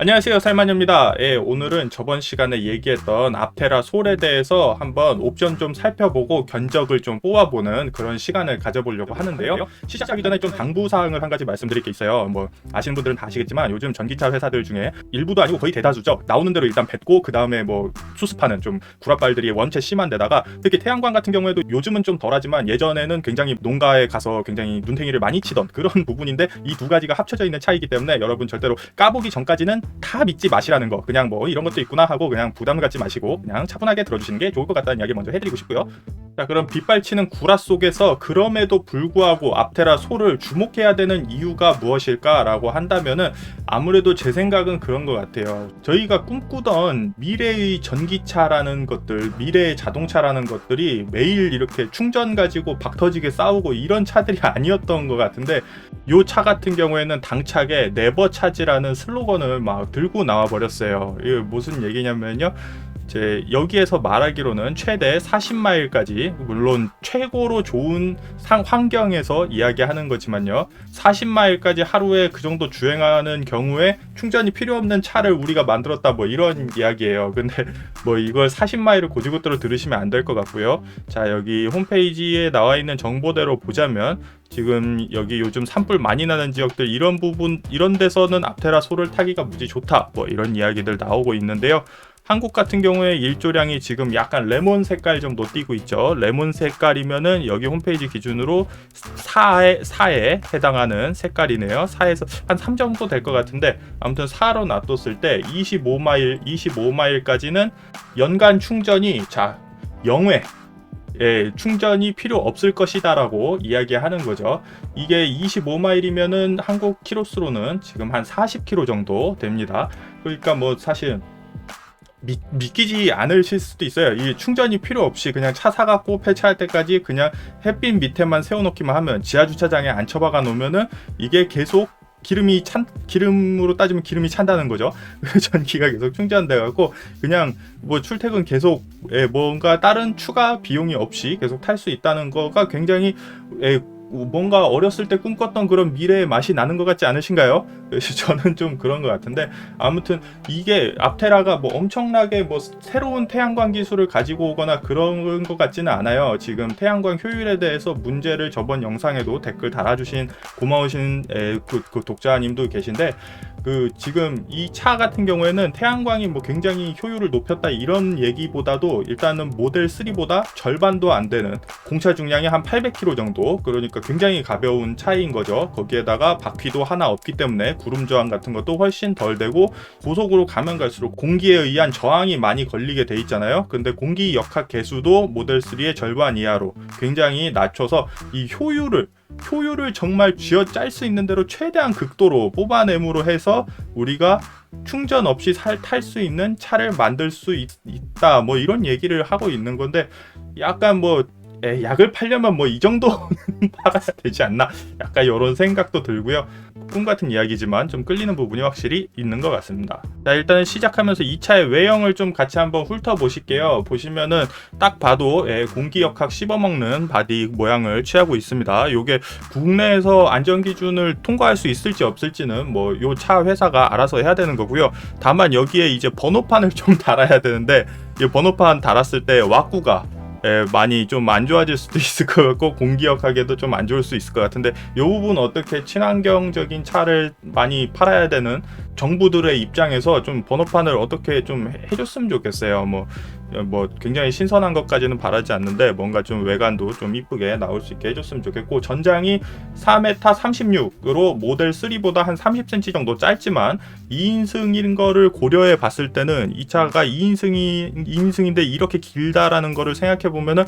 안녕하세요, 살만입니다. 예, 오늘은 저번 시간에 얘기했던 앞테라 솔에 대해서 한번 옵션 좀 살펴보고 견적을 좀 뽑아보는 그런 시간을 가져보려고 하는데요. 시작하기 전에 좀 당부사항을 한 가지 말씀드릴 게 있어요. 뭐 아시는 분들은 다 아시겠지만 요즘 전기차 회사들 중에 일부도 아니고 거의 대다수죠. 나오는 대로 일단 뱉고 그 다음에 뭐 수습하는 좀 구라빨들이 원체 심한 데다가 특히 태양광 같은 경우에도 요즘은 좀 덜하지만 예전에는 굉장히 농가에 가서 굉장히 눈탱이를 많이 치던 그런 부분인데 이 두 가지가 합쳐져 있는 차이기 때문에 여러분 절대로 까보기 전까지는 다 믿지 마시라는 거. 그냥 뭐 이런 것도 있구나 하고 그냥 부담 갖지 마시고 그냥 차분하게 들어주시는 게 좋을 것 같다는 이야기 먼저 해드리고 싶고요. 자, 그럼 빗발치는 구라 속에서 그럼에도 불구하고 앞테라 솔을 주목해야 되는 이유가 무엇일까라고 한다면은 아무래도 제 생각은 그런 것 같아요. 저희가 꿈꾸던 미래의 전기차라는 것들, 미래의 자동차라는 것들이 매일 이렇게 충전 가지고 박터지게 싸우고 이런 차들이 아니었던 것 같은데 요 차 같은 경우에는 당차게 네버 차지라는 슬로건을 막 들고 나와 버렸어요. 이게 무슨 얘기냐면요. 이제 여기에서 말하기로는 최대 40마일까지 물론 최고로 좋은 환경에서 이야기하는 거지만요. 40마일까지 하루에 그 정도 주행하는 경우에 충전이 필요 없는 차를 우리가 만들었다 뭐 이런 이야기예요. 근데 뭐 이걸 40마일을 고지고대로 들으시면 안 될 것 같고요. 자, 여기 홈페이지에 나와 있는 정보대로 보자면 지금 여기 요즘 산불 많이 나는 지역들 이런 부분 이런 데서는 앞테라 솔을 타기가 무지 좋다 뭐 이런 이야기들 나오고 있는데요. 한국 같은 경우에 일조량이 지금 약간 레몬 색깔 정도 띄고 있죠. 레몬 색깔이면은 여기 홈페이지 기준으로 4에 해당하는 색깔이네요. 4에서 한 3 정도 될 것 같은데 아무튼 4로 놔뒀을 때 25마일까지는 연간 충전이 자 0회 예, 충전이 필요 없을 것이다라고 이야기하는 거죠. 이게 25마일이면은 한국 키로수로는 지금 한 40km 정도 됩니다. 그러니까 뭐 사실 믿기지 않으실 수도 있어요. 이 충전이 필요 없이 그냥 차 사갖고 폐차할 때까지 그냥 햇빛 밑에만 세워놓기만 하면 지하 주차장에 안 처박아 놓으면은 이게 계속 기름으로 따지면 기름이 찬다는 거죠. 전기가 계속 충전돼갖고 그냥 뭐 출퇴근 계속 뭔가 다른 추가 비용이 없이 계속 탈 수 있다는 거가 굉장히 뭔가 어렸을 때 꿈꿨던 그런 미래의 맛이 나는 것 같지 않으신가요? 저는 좀 그런 것 같은데 아무튼 이게 앞테라가 뭐 엄청나게 뭐 새로운 태양광 기술을 가지고 오거나 그런 것 같지는 않아요. 지금 태양광 효율에 대해서 문제를 저번 영상에도 댓글 달아주신 고마우신 그 독자님도 계신데 지금 이 차 같은 경우에는 태양광이 뭐 굉장히 효율을 높였다 이런 얘기보다도 일단은 모델 3보다 절반도 안 되는 공차 중량이 한 800kg 정도 그러니까 굉장히 가벼운 차인 거죠. 거기에다가 바퀴도 하나 없기 때문에 구름 저항 같은 것도 훨씬 덜 되고 고속으로 가면 갈수록 공기에 의한 저항이 많이 걸리게 돼 있잖아요. 근데 공기 역학 계수도 모델 3의 절반 이하로 굉장히 낮춰서 이 효율을 정말 쥐어짤 수 있는 대로 최대한 극도로 뽑아냄으로 해서 우리가 충전 없이 탈 수 있는 차를 만들 수 있다 뭐 이런 얘기를 하고 있는 건데 약간 뭐 약을 팔려면 뭐 이 정도는 팔아야 되지 않나 약간 이런 생각도 들고요. 꿈 같은 이야기지만 좀 끌리는 부분이 확실히 있는 것 같습니다. 자, 일단 시작하면서 이 차의 외형을 좀 같이 한번 훑어보실게요. 보시면은 딱 봐도 공기역학 씹어먹는 바디 모양을 취하고 있습니다. 이게 국내에서 안전기준을 통과할 수 있을지 없을지는 뭐 요 차 회사가 알아서 해야 되는 거고요. 다만 여기에 이제 번호판을 좀 달아야 되는데 이 번호판 달았을 때 왁구가 많이 좀 안 좋아질 수도 있을 것 같고 공기역학에도 좀 안 좋을 수 있을 것 같은데 이 부분 어떻게 친환경적인 차를 많이 팔아야 되는 정부들의 입장에서 좀 번호판을 어떻게 좀 해줬으면 좋겠어요. 뭐 굉장히 신선한 것까지는 바라지 않는데 뭔가 좀 외관도 좀 이쁘게 나올 수 있게 해줬으면 좋겠고 전장이 4m 36으로 모델 3보다 한 30cm 정도 짧지만 2인승인 거를 고려해 봤을 때는 이 차가 2인승인데 이렇게 길다라는 거를 생각해 보면은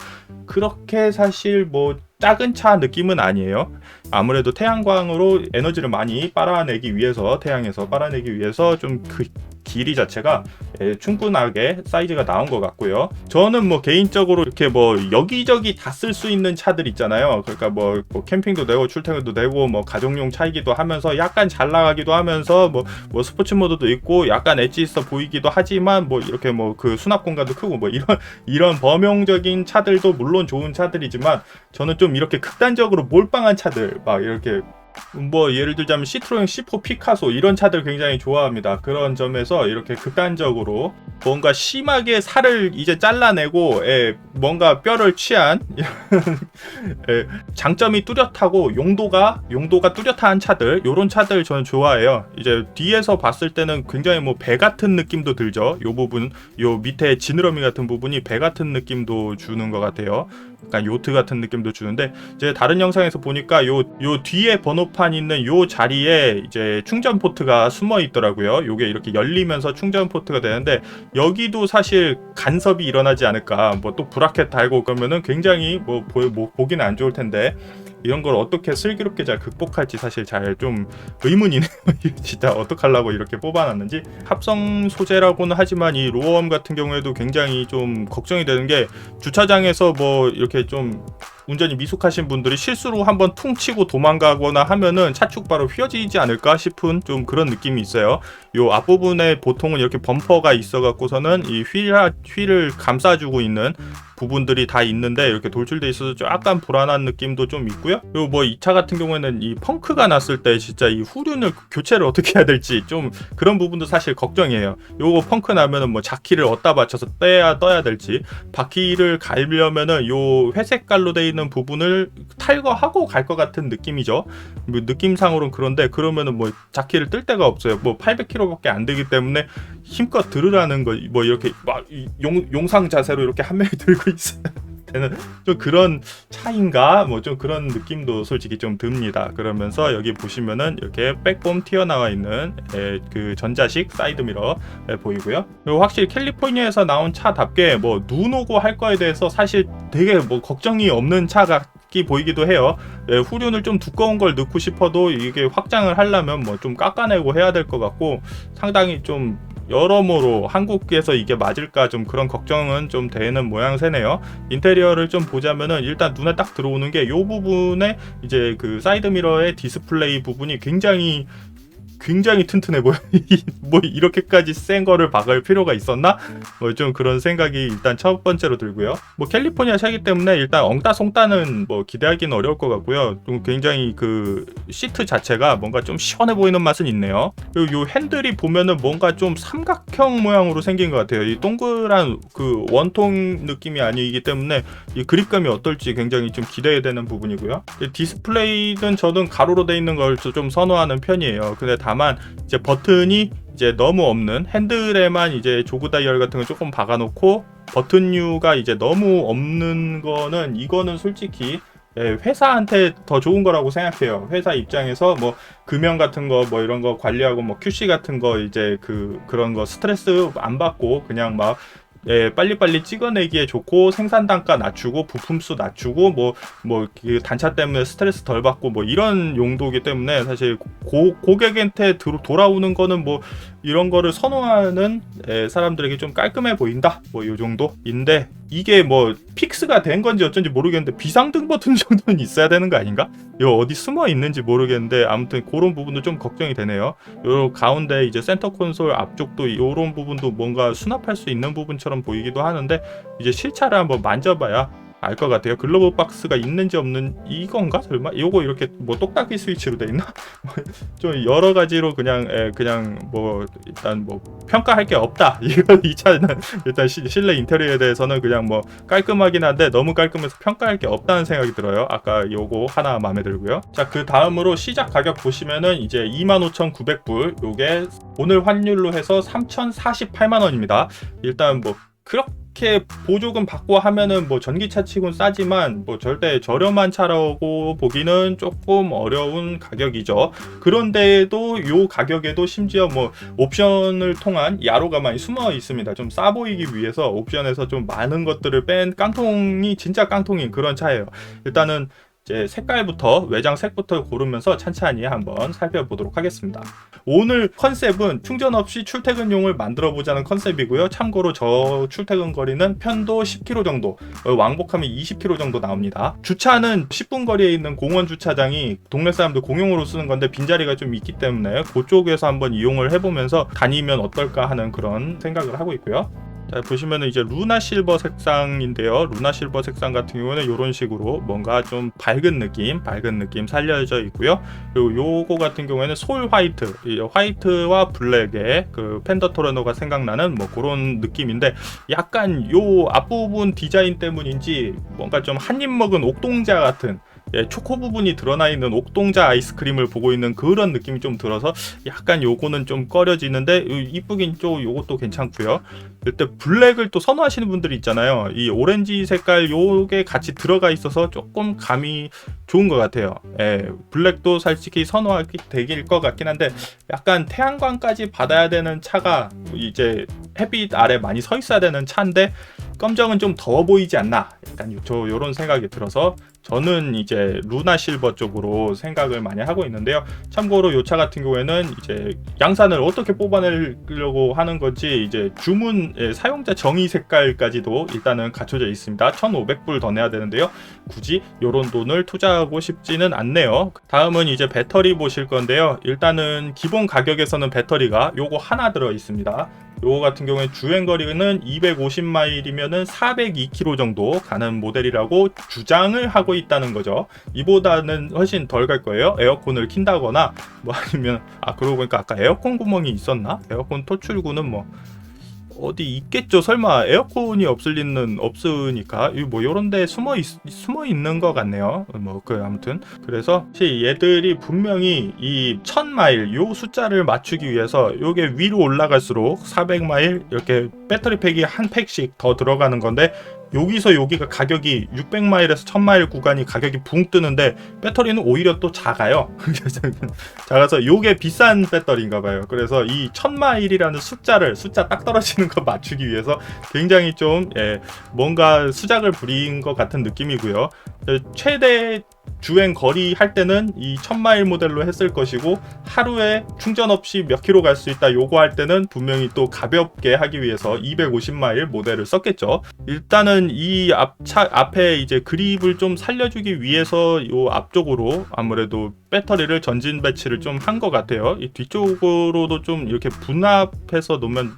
그렇게 사실 뭐 작은 차 느낌은 아니에요. 아무래도 태양광으로 에너지를 많이 빨아내기 위해서 태양에서 빨아내기 위해서 좀 그 길이 자체가 충분하게 사이즈가 나온 것 같고요. 저는 뭐 개인적으로 이렇게 뭐 여기저기 다 쓸 수 있는 차들 있잖아요. 그러니까 뭐 캠핑도 되고 출퇴근도 되고 뭐 가정용 차이기도 하면서 약간 잘 나가기도 하면서 뭐 스포츠 모드도 있고 약간 엣지 있어 보이기도 하지만 뭐 이렇게 뭐 그 수납 공간도 크고 뭐 이런 범용적인 차들도 물론 좋은 차들이지만 저는 좀 이렇게 극단적으로 몰빵한 차들 막 이렇게 뭐 예를 들자면 시트로엔 C4 피카소 이런 차들 굉장히 좋아합니다. 그런 점에서 이렇게 극단적으로 뭔가 심하게 살을 이제 잘라내고 뭔가 뼈를 취한 장점이 뚜렷하고 용도가 뚜렷한 차들, 요런 차들 저는 좋아해요. 이제 뒤에서 봤을 때는 굉장히 뭐 배 같은 느낌도 들죠. 요 부분, 요 밑에 지느러미 같은 부분이 배 같은 느낌도 주는 것 같아요. 약간 요트 같은 느낌도 주는데, 이제 다른 영상에서 보니까 요 뒤에 번호판 있는 요 자리에 이제 충전 포트가 숨어 있더라고요. 요게 이렇게 열리면서 충전 포트가 되는데, 여기도 사실 간섭이 일어나지 않을까. 뭐 또 브라켓 달고 그러면은 굉장히 뭐 보기는 안 좋을 텐데, 이런 걸 어떻게 슬기롭게 잘 극복할지 사실 잘 좀 의문이네요. 진짜 어떡하려고 이렇게 뽑아놨는지. 합성 소재라고는 하지만 이 로어암 같은 경우에도 굉장히 좀 걱정이 되는 게, 주차장에서 뭐 이렇게 좀 운전이 미숙하신 분들이 실수로 한번 퉁 치고 도망가거나 하면은 차축 바로 휘어지지 않을까 싶은 좀 그런 느낌이 있어요. 요 앞부분에 보통은 이렇게 범퍼가 있어 갖고서는 이 휠을 감싸주고 있는 부분들이 다 있는데, 이렇게 돌출돼 있어서 약간 불안한 느낌도 좀 있고요. 그리고 뭐 이 차 같은 경우에는 이 펑크가 났을 때 진짜 이 후륜을 교체를 어떻게 해야 될지 좀 그런 부분도 사실 걱정이에요. 요거 펑크 나면은 뭐 자키를 어디다 받쳐서 떠야 될지, 바퀴를 갈려면은 요 회색깔로 돼 있는 부분을 탈거하고 갈 것 같은 느낌이죠. 뭐 느낌상으로는 그런데, 그러면은 뭐 자키를 뜰 데가 없어요. 뭐 800km밖에 안 되기 때문에 힘껏 들으라는 거, 뭐 이렇게 막 용상 자세로 이렇게 한 명이 들고 있어요. 좀 그런 차인가? 뭐 좀 그런 느낌도 솔직히 좀 듭니다. 그러면서 여기 보시면은 이렇게 백봄 튀어나와 있는 그 전자식 사이드미러 보이고요. 그리고 확실히 캘리포니아에서 나온 차답게 뭐 눈 오고 할 거에 대해서 사실 되게 뭐 걱정이 없는 차가 보이기도 해요. 후륜을 좀 두꺼운 걸 넣고 싶어도 이게 확장을 하려면 뭐 좀 깎아내고 해야 될 것 같고, 상당히 좀 여러모로 한국에서 이게 맞을까 좀 그런 걱정은 좀 되는 모양새네요. 인테리어를 좀 보자면은 일단 눈에 딱 들어오는 게 요 부분에 이제 그 사이드미러의 디스플레이 부분이 굉장히 튼튼해 보여. 뭐 이렇게까지 센 거를 박을 필요가 있었나? 뭐 좀 그런 생각이 일단 첫 번째로 들고요. 뭐 캘리포니아 차기 때문에 일단 엉따송따는 뭐 기대하기는 어려울 것 같고요. 좀 굉장히 그 시트 자체가 뭔가 좀 시원해 보이는 맛은 있네요. 그리고 요 핸들이 보면은 뭔가 좀 삼각형 모양으로 생긴 것 같아요. 이 동그란 그 원통 느낌이 아니기 때문에 이 그립감이 어떨지 굉장히 좀 기대되는 부분이고요. 디스플레이는 저는 가로로 돼 있는 걸 좀 선호하는 편이에요. 근데 다만 이제 버튼이 이제 너무 없는, 핸들에만 이제 조그 다이얼 같은 거 조금 박아놓고 버튼류가 이제 너무 없는 거는, 이거는 솔직히 회사한테 더 좋은 거라고 생각해요. 회사 입장에서 뭐 금연 같은 거 뭐 이런 거 관리하고 뭐 QC 같은 거 이제 그런 거 스트레스 안 받고 그냥 막 빨리빨리 찍어내기에 좋고, 생산 단가 낮추고 부품수 낮추고 뭐 그 단차 때문에 스트레스 덜 받고 뭐 이런 용도이기 때문에, 사실 고객한테 돌아오는 거는 뭐 이런 거를 선호하는 사람들에게 좀 깔끔해 보인다, 뭐 이 정도인데, 이게 뭐 픽스가 된 건지 어쩐지 모르겠는데 비상등 버튼 정도는 있어야 되는 거 아닌가? 이거 어디 숨어 있는지 모르겠는데, 아무튼 그런 부분도 좀 걱정이 되네요. 요 가운데 이제 센터 콘솔 앞쪽도 이런 부분도 뭔가 수납할 수 있는 부분처럼 보이기도 하는데, 이제 실차를 한번 만져봐야 알 것 같아요. 글러브 박스가 있는지 없는 이건가? 설마? 요거 이렇게 뭐 똑딱이 스위치로 돼 있나? 좀 여러 가지로 그냥 뭐 일단 뭐 평가할 게 없다. 이 차는 일단 실내 인테리어에 대해서는 그냥 뭐 깔끔하긴 한데 너무 깔끔해서 평가할 게 없다는 생각이 들어요. 아까 요거 하나 마음에 들고요. 자, 그 다음으로 시작 가격 보시면은 이제 25,900불, 요게 오늘 환율로 해서 3,048만 원입니다. 일단 뭐 그렇게 보조금 받고 하면은 뭐 전기차 치곤 싸지만 뭐 절대 저렴한 차라고 보기는 조금 어려운 가격이죠. 그런데도 요 가격에도 심지어 뭐 옵션을 통한 야로가 많이 숨어 있습니다. 좀 싸 보이기 위해서 옵션에서 좀 많은 것들을 뺀 깡통이 진짜 깡통인 그런 차예요. 일단은 이제 색깔부터, 외장 색부터 고르면서 찬찬히 한번 살펴보도록 하겠습니다. 오늘 컨셉은 충전 없이 출퇴근용을 만들어 보자는 컨셉이고요. 참고로 저 출퇴근 거리는 편도 10km 정도, 왕복하면 20km 정도 나옵니다. 주차는 10분 거리에 있는 공원 주차장이 동네 사람들 공용으로 쓰는 건데 빈자리가 좀 있기 때문에 그쪽에서 한번 이용을 해보면서 다니면 어떨까 하는 그런 생각을 하고 있고요. 자, 보시면은 이제 루나 실버 색상인데요. 루나 실버 색상 같은 경우는 이런 식으로 뭔가 좀 밝은 느낌 살려져 있고요. 그리고 요거 같은 경우에는 솔 화이트, 이 화이트와 블랙의 그 펜더 토르노가 생각나는 뭐 그런 느낌인데, 약간 요 앞부분 디자인 때문인지 뭔가 좀 한 입 먹은 옥동자 같은, 초코 부분이 드러나 있는 옥동자 아이스크림을 보고 있는 그런 느낌이 좀 들어서 약간 요거는 좀 꺼려지는데, 이쁘긴 좀 요것도 괜찮고요. 일단 블랙을 또 선호하시는 분들이 있잖아요. 이 오렌지 색깔 요게 같이 들어가 있어서 조금 감이 좋은 것 같아요. 블랙도 솔직히 선호하기 되길 것 같긴 한데, 약간 태양광까지 받아야 되는 차가 이제 햇빛 아래 많이 서 있어야 되는 차인데 검정은 좀 더워 보이지 않나, 약간 요런 생각이 들어서 저는 이제 루나 실버 쪽으로 생각을 많이 하고 있는데요. 참고로 이 차 같은 경우에는 이제 양산을 어떻게 뽑아내려고 하는 건지 이제 주문 사용자 정의 색깔까지도 일단은 갖춰져 있습니다. 1,500불 더 내야 되는데요. 굳이 이런 돈을 투자하고 싶지는 않네요. 다음은 이제 배터리 보실 건데요. 일단은 기본 가격에서는 배터리가 요거 하나 들어 있습니다. 요거 같은 경우에 주행거리는 250마일이면은 402km 정도 가는 모델이라고 주장을 하고 있다는 거죠. 이보다는 훨씬 덜 갈 거예요. 에어컨을 킨다거나 뭐 아니면, 그러고 보니까 아까 에어컨 구멍이 있었나? 에어컨 토출구는 뭐 어디 있겠죠. 설마 에어컨이 없을 리는 없으니까 뭐 요런데 숨어 있는 것 같네요. 뭐 아무튼 그래서 얘들이 분명히 이 1000마일 요 숫자를 맞추기 위해서 요게 위로 올라갈수록 400마일 이렇게 배터리 팩이 한 팩씩 더 들어가는 건데, 여기서 여기가 가격이 600마일에서 1000마일 구간이 가격이 붕 뜨는데 배터리는 오히려 또 작아요. 작아서 요게 비싼 배터리인가 봐요. 그래서 이 1000마일이라는 숫자 딱 떨어지는 거 맞추기 위해서 굉장히 좀 뭔가 수작을 부린 것 같은 느낌이고요. 최대 주행 거리 할 때는 이 1000마일 모델로 했을 것이고, 하루에 충전 없이 몇 킬로 갈 수 있다 요거 할 때는 분명히 또 가볍게 하기 위해서 250마일 모델을 썼겠죠. 일단은 이 앞에 이제 그립을 좀 살려주기 위해서 요 앞쪽으로 아무래도 배터리를 전진 배치를 좀 한 것 같아요. 이 뒤쪽으로도 좀 이렇게 분합해서 놓으면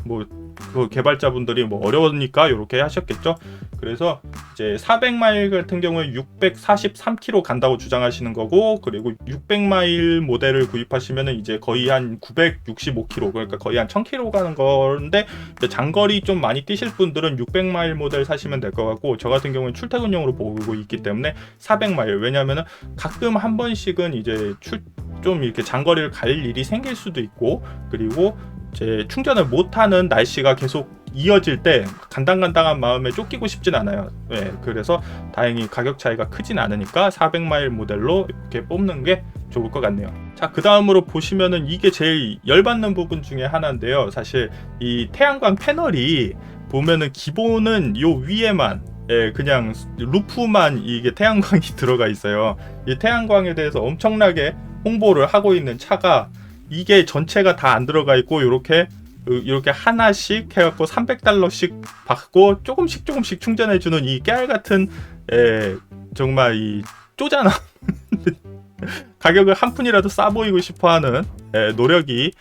뭐 그 개발자분들이 뭐 어려우니까 이렇게 하셨겠죠. 그래서 이제 400마일 같은 경우에 643km 간다고 주장하시는 거고, 그리고 600마일 모델을 구입하시면은 이제 거의 한 965km, 그러니까 거의 한 1000km 가는 건데, 장거리 좀 많이 뛰실 분들은 600마일 모델 사시면 될 것 같고, 저 같은 경우는 출퇴근용으로 보고 있기 때문에 400마일, 왜냐면은 가끔 한 번씩은 이제 좀 이렇게 장거리를 갈 일이 생길 수도 있고, 그리고 제 충전을 못하는 날씨가 계속 이어질 때 간당간당한 마음에 쫓기고 싶진 않아요. 그래서 다행히 가격 차이가 크진 않으니까 400마일 모델로 이렇게 뽑는 게 좋을 것 같네요. 자, 그 다음으로 보시면은 이게 제일 열받는 부분 중에 하나인데요. 사실 이 태양광 패널이 보면은 기본은 요 위에만 그냥 루프만 이게 태양광이 들어가 있어요. 이 태양광에 대해서 엄청나게 홍보를 하고 있는 차가 이게 전체가 다 안 들어가 있고, 이렇게 하나씩 해갖고 $300씩 받고 조금씩 충전해주는 이 깨알 같은 정말 이 쪼잔한 가격을 한 푼이라도 싸 보이고 싶어하는 노력이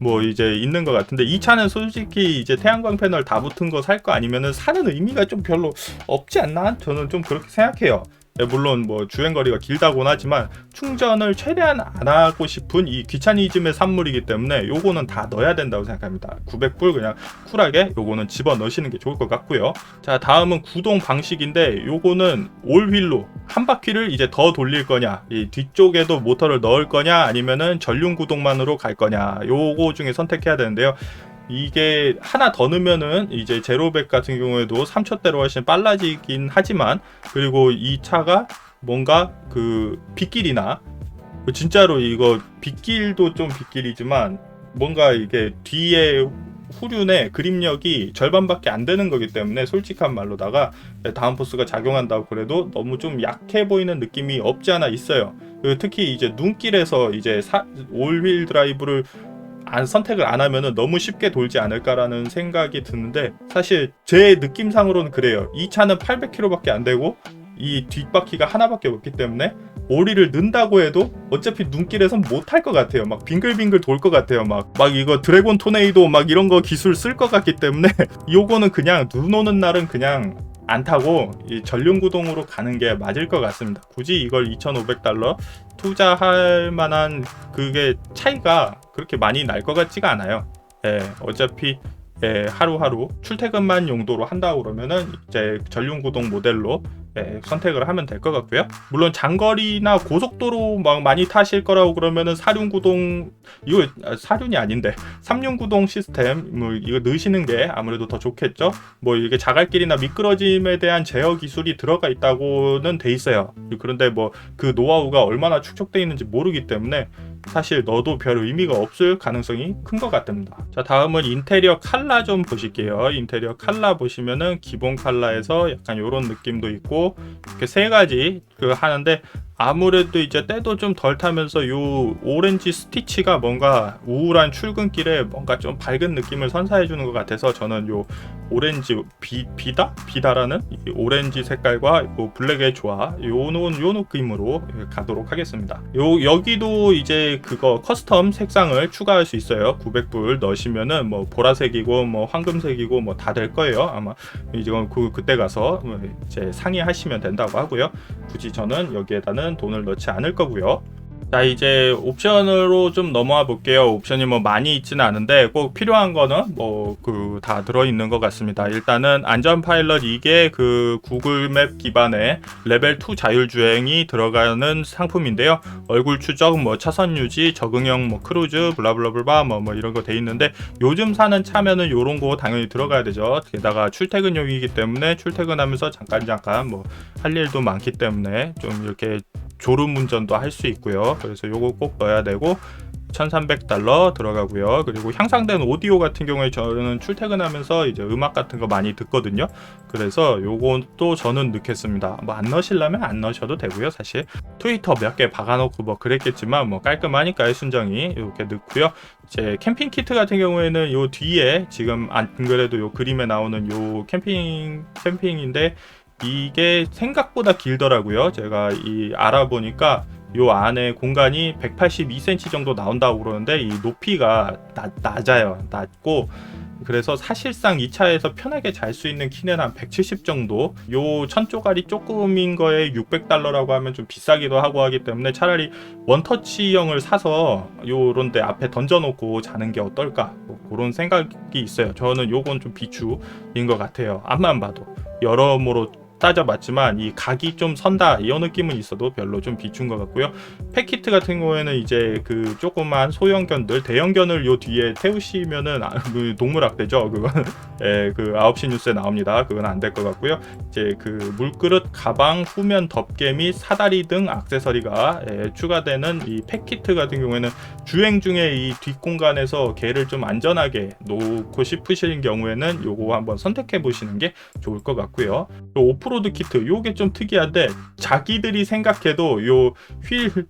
뭐 이제 있는 것 같은데, 이 차는 솔직히 이제 태양광 패널 다 붙은 거 살 거 아니면은 사는 의미가 좀 별로 없지 않나? 저는 좀 그렇게 생각해요. 물론 뭐 주행거리가 길다고는 하지만 충전을 최대한 안 하고 싶은 이 귀차니즘의 산물이기 때문에 요거는 다 넣어야 된다고 생각합니다. 900불 그냥 쿨하게 요거는 집어 넣으시는 게 좋을 것 같고요. 자, 다음은 구동 방식인데, 요거는 올휠로 한 바퀴를 이제 더 돌릴 거냐, 이 뒤쪽에도 모터를 넣을 거냐, 아니면은 전륜 구동만으로 갈 거냐, 요거 중에 선택해야 되는데요. 이게 하나 더 넣으면은 이제 제로백 같은 경우에도 3초대로 훨씬 빨라지긴 하지만, 그리고 이 차가 뭔가 그 빗길이나 진짜로 이거 빗길도 좀 빗길이지만 뭔가 이게 뒤에 후륜의 그립력이 절반밖에 안 되는 거기 때문에, 솔직한 말로다가 다운포스가 작용한다고 그래도 너무 좀 약해 보이는 느낌이 없지 않아 있어요. 특히 이제 눈길에서 이제 올휠 드라이브를 선택을 안 하면은 너무 쉽게 돌지 않을까라는 생각이 드는데, 사실 제 느낌상으로는 그래요. 이 차는 800km밖에 안 되고 이 뒷바퀴가 하나밖에 없기 때문에 오리를 넣는다고 해도 어차피 눈길에선 못할 것 같아요. 막 빙글빙글 돌 것 같아요. 막 이거 드래곤 토네이도 막 이런 거 기술 쓸 것 같기 때문에 요거는 그냥 눈 오는 날은 그냥 안 타고 이 전륜구동으로 가는 게 맞을 것 같습니다. 굳이 이걸 2,500달러 투자할 만한 그게 차이가 그렇게 많이 날 것 같지가 않아요. 예, 어차피 예, 하루하루 출퇴근만 용도로 한다고 그러면은 이제 전륜구동 모델로 예, 선택을 하면 될 것 같고요. 물론 장거리나 고속도로 막 많이 타실 거라고 그러면은 사륜구동, 이거 사륜이 아닌데 삼륜구동 시스템 뭐 이거 넣으시는 게 아무래도 더 좋겠죠. 뭐 이게 자갈길이나 미끄러짐에 대한 제어 기술이 들어가 있다고는 돼 있어요. 그런데 뭐 그 노하우가 얼마나 축적돼 있는지 모르기 때문에 사실 넣어도 별 의미가 없을 가능성이 큰 것 같습니다. 자, 다음은 인테리어 컬러 좀 보실게요. 인테리어 컬러 보시면은 기본 컬러에서 약간 이런 느낌도 있고 이렇게 세 가지 하는데 아무래도 이제 때도 좀 덜 타면서 요 오렌지 스티치가 뭔가 우울한 출근길에 뭔가 좀 밝은 느낌을 선사해 주는 것 같아서 저는 요 오렌지 비다라는 이 오렌지 색깔과 요 블랙의 조화 요 느낌으로 가도록 하겠습니다. 여기도 이제 그거 커스텀 색상을 추가할 수 있어요. 900불 넣으시면은 뭐 보라색이고 뭐 황금색이고 뭐 다 될 거예요. 아마 이건 그때 가서 이제 상의하시면 된다고 하고요. 굳이 저는 여기에다는 돈을 넣지 않을 거고요. 자, 이제 옵션으로 좀 넘어와 볼게요. 옵션이 뭐 많이 있지는 않은데 꼭 필요한 거는 뭐 다 들어있는 것 같습니다. 일단은 안전 파일럿, 이게 그 구글 맵 기반의 레벨 2 자율주행이 들어가는 상품인데요. 얼굴 추적, 뭐 차선 유지, 적응형 뭐 크루즈, 블라블라블라 뭐 이런 거 돼 있는데 요즘 사는 차면은 요런 거 당연히 들어가야 되죠. 게다가 출퇴근용이기 때문에 출퇴근하면서 잠깐 뭐 할 일도 많기 때문에 좀 이렇게 졸음 운전도 할 수 있고요. 그래서 요거 꼭 넣어야 되고 1,300달러 들어가고요. 그리고 향상된 오디오 같은 경우에 저는 출퇴근하면서 이제 음악 같은 거 많이 듣거든요. 그래서 요것도 저는 넣겠습니다. 뭐 안 넣으시려면 안 넣으셔도 되고요. 사실 트위터 몇 개 박아놓고 뭐 그랬겠지만 뭐 깔끔하니까 순정이 이렇게 넣고요. 이제 캠핑 키트 같은 경우에는 요 뒤에 지금 안 그래도 요 그림에 나오는 요 캠핑인데 이게 생각보다 길더라고요. 제가 알아보니까 요 안에 공간이 182cm 정도 나온다고 그러는데 이 높이가 낮고 그래서 사실상 이 차에서 편하게 잘 수 있는 키는 한 170 정도. 요 천조가리 조금인 거에 600달러라고 하면 좀 비싸기도 하고 하기 때문에 차라리 원터치형을 사서 요런데 앞에 던져놓고 자는 게 어떨까, 뭐 그런 생각이 있어요. 저는 요건 좀 비추인 것 같아요. 앞만 봐도 여러모로 따져봤지만 이 각이 좀 선다 이 느낌은 있어도 별로 좀 비춘 것 같고요. 팩키트 같은 경우에는 이제 그 조그만 소형견들, 대형견을 요 뒤에 태우시면은 그 동물학대죠. 그건 예, 그 9시 뉴스에 나옵니다. 그건 안 될 것 같고요. 이제 그 물그릇, 가방, 후면 덮개 및 사다리 등 액세서리가 추가되는 이 팩키트 같은 경우에는 주행 중에 이 뒷공간에서 개를 좀 안전하게 놓고 싶으신 경우에는 요거 한번 선택해 보시는 게 좋을 것 같고요. 오프로드 키트, 요게 좀 특이한데 자기들이 생각해도 요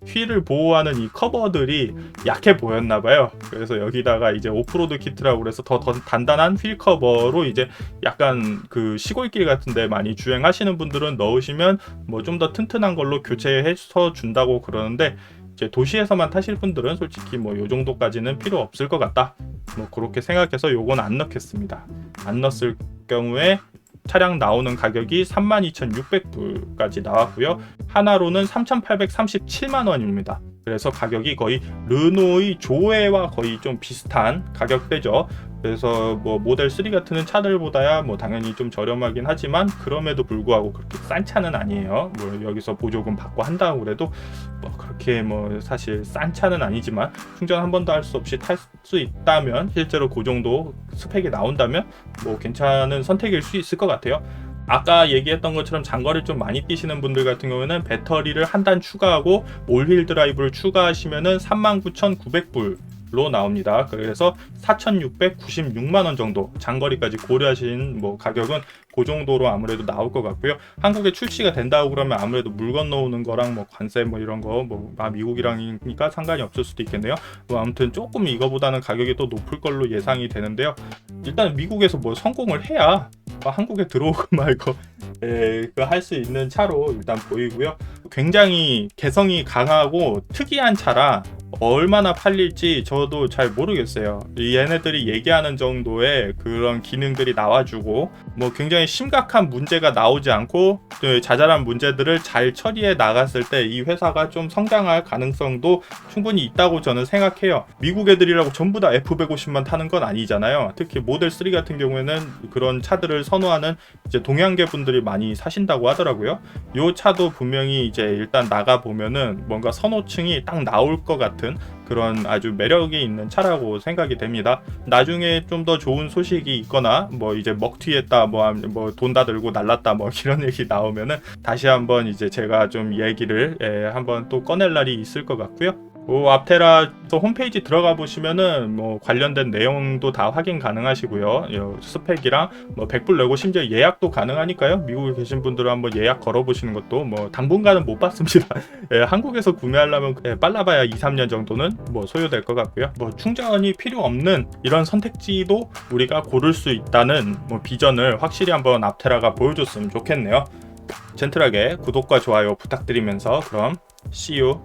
휠을 보호하는 이 커버들이 약해 보였나봐요. 그래서 여기다가 이제 오프로드 키트라고 그래서 더 단단한 휠 커버로 이제 약간 그 시골길 같은데 많이 주행하시는 분들은 넣으시면 뭐 좀 더 튼튼한 걸로 교체해서 준다고 그러는데 이제 도시에서만 타실 분들은 솔직히 뭐 요 정도까지는 필요 없을 것 같다, 뭐 그렇게 생각해서 요건 안 넣겠습니다. 안 넣었을 경우에 차량 나오는 가격이 32,600불까지 나왔고요. 하나로는 3,837만 원입니다. 그래서 가격이 거의 르노의 조회와 거의 좀 비슷한 가격대죠. 그래서 뭐 모델 3 같은 차들보다야 뭐 당연히 좀 저렴하긴 하지만 그럼에도 불구하고 그렇게 싼 차는 아니에요. 뭐 여기서 보조금 받고 한다고 그래도 뭐 그렇게 뭐 사실 싼 차는 아니지만 충전 한 번도 할 수 없이 탈 수 있다면, 실제로 그 정도 스펙이 나온다면 뭐 괜찮은 선택일 수 있을 것 같아요. 아까 얘기했던 것처럼 장거리를 좀 많이 뛰시는 분들 같은 경우는 배터리를 한 단 추가하고 올휠 드라이브를 추가하시면은 39,900불로 나옵니다. 그래서 4,696만 원 정도, 장거리까지 고려하신 뭐 가격은 그 정도로 아무래도 나올 것 같고요. 한국에 출시가 된다고 그러면 아무래도 물 건너오는 거랑 뭐 관세 뭐 이런 거 뭐 미국이랑이니까 상관이 없을 수도 있겠네요. 뭐 아무튼 조금 이거보다는 가격이 또 높을 걸로 예상이 되는데요. 일단 미국에서 뭐 성공을 해야 한국에 들어오고 말고 할 수 있는 차로 일단 보이고요. 굉장히 개성이 강하고 특이한 차라 얼마나 팔릴지 저도 잘 모르겠어요. 얘네들이 얘기하는 정도의 그런 기능들이 나와주고 뭐 굉장히 심각한 문제가 나오지 않고 자잘한 문제들을 잘 처리해 나갔을 때 이 회사가 좀 성장할 가능성도 충분히 있다고 저는 생각해요. 미국 애들이라고 전부 다 F150만 타는 건 아니잖아요. 특히 모델 3 같은 경우에는 그런 차들을 선호하는 이제 동양계 분들이 많이 사신다고 하더라고요. 요 차도 분명히 이제 일단 나가 보면은 뭔가 선호층이 딱 나올 것 같은 그런 아주 매력이 있는 차라고 생각이 됩니다. 나중에 좀 더 좋은 소식이 있거나 뭐 이제 먹튀했다 뭐 돈 다 들고 날랐다 뭐 이런 얘기 나오면은 다시 한번 이제 제가 좀 얘기를 한번 또 꺼낼 날이 있을 것 같고요. 앞테라 홈페이지 들어가 보시면은 뭐 관련된 내용도 다 확인 가능하시고요. 스펙이랑 뭐 100불 내고 심지어 예약도 가능하니까요. 미국에 계신 분들은 한번 예약 걸어 보시는 것도 뭐 당분간은 못 받습니다. 한국에서 구매하려면 빨라봐야 2-3년 정도는 뭐 소요될 것 같고요. 뭐 충전이 필요 없는 이런 선택지도 우리가 고를 수 있다는 뭐 비전을 확실히 한번 앞테라가 보여줬으면 좋겠네요. 젠틀하게 구독과 좋아요 부탁드리면서 그럼 See you.